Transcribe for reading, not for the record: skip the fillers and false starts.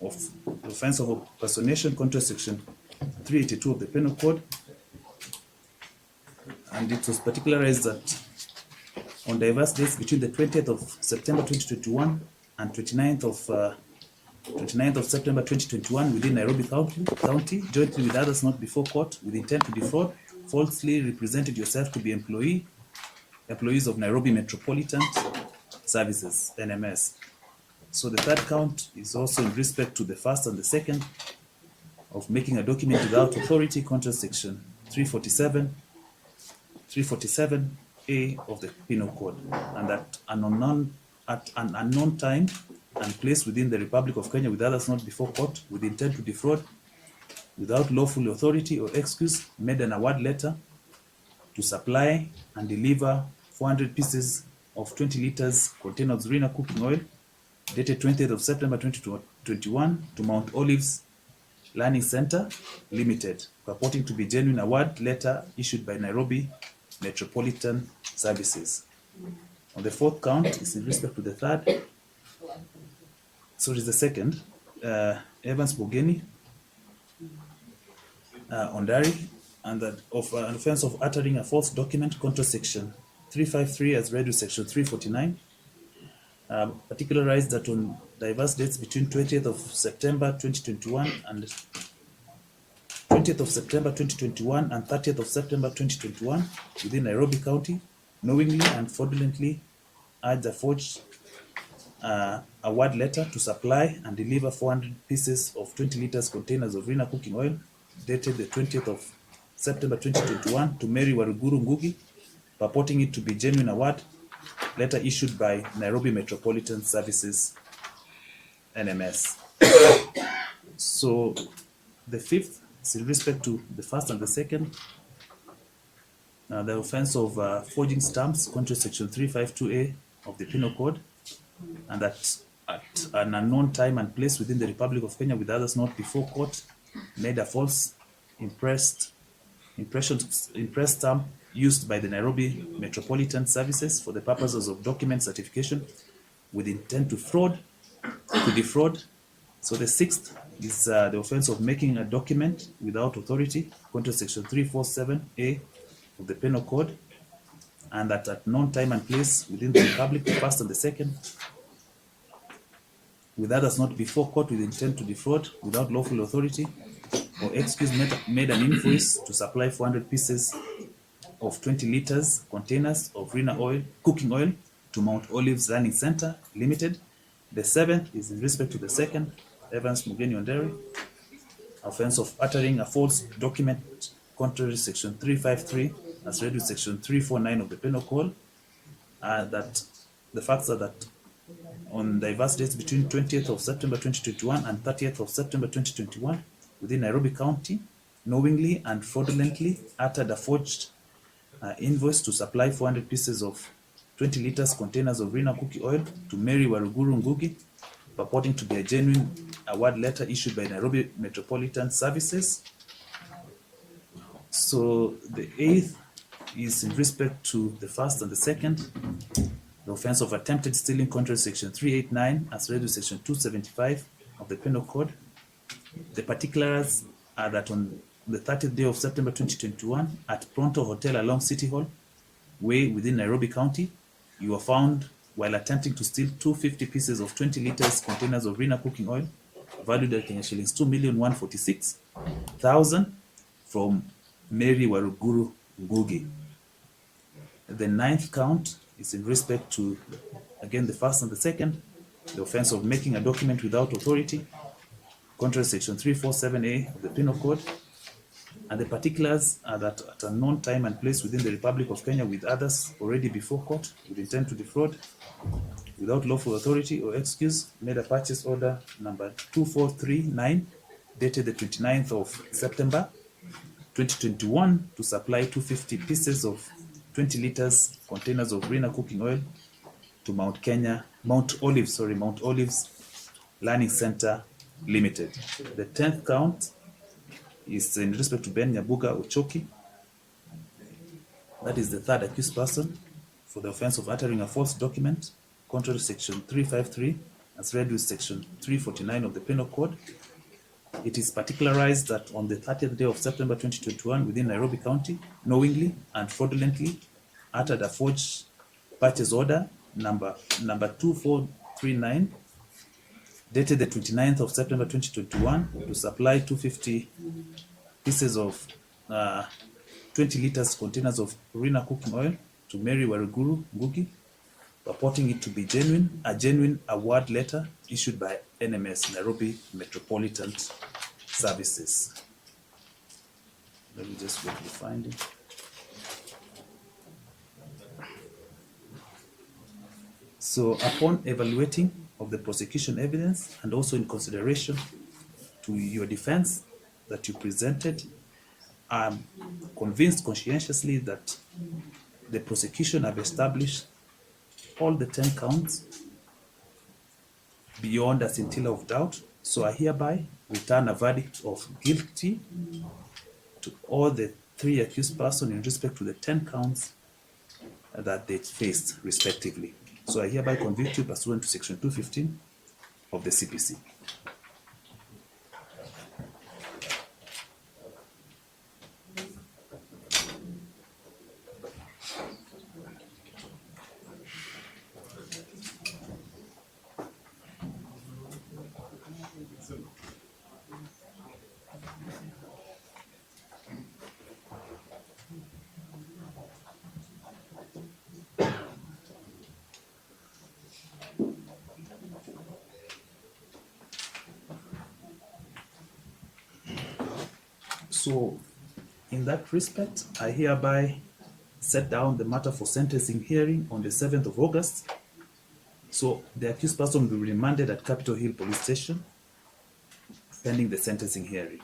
of the offense of impersonation contrary section 382 of the Penal Code, and it was particularized that on diverse dates between the 20th of September 2021 and 29th of September 2021 within Nairobi County, jointly with others not before court, with intent to defraud, falsely represented yourself to be employees of Nairobi Metropolitan Services, NMS. So the third count is also in respect to the first and the second of making a document without authority, contrary section 347A of the Penal Code, and at an unknown time and place within the Republic of Kenya with others not before court, with intent to defraud, without lawful authority or excuse, made an award letter to supply and deliver 400 pieces of 20 liters container of Zurina cooking oil, dated 20th of September 2021 to Mount Olives Learning Center Limited, purporting to be genuine award letter issued by Nairobi Metropolitan Services. On the fourth count is in respect to the second, Evans Bogeni, Ondari, and that of an offense of uttering a false document contrary section 353 as read with section 349, particularized that on diverse dates between 20th of September 2021 and 20th of September 2021 and 30th of September 2021 within Nairobi County, knowingly and fraudulently urged a forged award letter to supply and deliver 400 pieces of 20 liters containers of Rina cooking oil, dated the 20th of September 2021 to Mary Waruguru Ngugi, purporting it to be genuine award letter issued by Nairobi Metropolitan Services, NMS. So the fifth is in respect to the first and the second, the offense of forging stamps contrary section 352A of the Penal Code, and that at an unknown time and place within the Republic of Kenya with others not before court, made a false impressed stamp used by the Nairobi Metropolitan Services for the purposes of document certification with intent to defraud. So the sixth is the offense of making a document without authority, contrary section 347A of the Penal Code, and that at known time and place within the Republic, the first and the second, with others not before court with intent to defraud, without lawful authority or excuse, made an invoice to supply 400 pieces of 20 liters containers of Rina oil, cooking oil, to Mount Olives Learning Center Limited. The seventh is in respect to the second, Evans Mugeni Ondari, offense of uttering a false document contrary section 353 as read with section 349 of the Penal Code, that the facts are that on diverse dates between 20th of September 2021 and 30th of September 2021 within Nairobi County, knowingly and fraudulently uttered a forged invoice to supply 400 pieces of 20 liters containers of Rina cooking oil to Mary Waruguru Ngugi, purporting to be a genuine award letter issued by Nairobi Metropolitan Services. So the eighth is in respect to the first and the second, the offense of attempted stealing contrary section 389 as read with section 275 of the Penal Code. The particulars are that on the 30th day of September 2021 at Pronto Hotel along City Hall Way within Nairobi County, you were found while attempting to steal 250 pieces of 20 liters containers of Rina cooking oil valued at Kenya shillings 2,146,000 from Mary Waruguru Ngugi. The ninth count is in respect to, again, the first and the second, the offense of making a document without authority, contrary section 347A of the Penal Code, and the particulars are that at a known time and place within the Republic of Kenya with others already before court with intent to defraud, without lawful authority or excuse, made a purchase order number 2439 dated the 29th of September 2021 to supply 250 pieces of 20 liters containers of Rina cooking oil to Mount Olives Learning Center Limited. The 10th count is in respect to Ben Ochoki. That is the third accused person for the offense of uttering a false document contrary to section 353 as read with section 349 of the Penal Code. It is particularized that on the 30th day of September 2021 within Nairobi County, knowingly and fraudulently uttered a forged purchase order number 2439 dated the 29th of September 2021 to supply 250 pieces of 20 liters containers of Rina cooking oil to Mary Waruguru Ngugi, purporting it to be a genuine award letter issued by NMS, Nairobi Metropolitan Services. Let me just quickly find it. So upon evaluating of the prosecution evidence and also in consideration to your defense that you presented, I'm convinced conscientiously that the prosecution have established all the 10 counts beyond a scintilla of doubt. So I hereby return a verdict of guilty to all the 3 accused persons in respect to the 10 counts that they faced respectively. So I hereby convict you pursuant to section 215 of the CPC. So, in that respect, I hereby set down the matter for sentencing hearing on the 7th of August. So, the accused person will be remanded at Capitol Hill Police Station pending the sentencing hearing.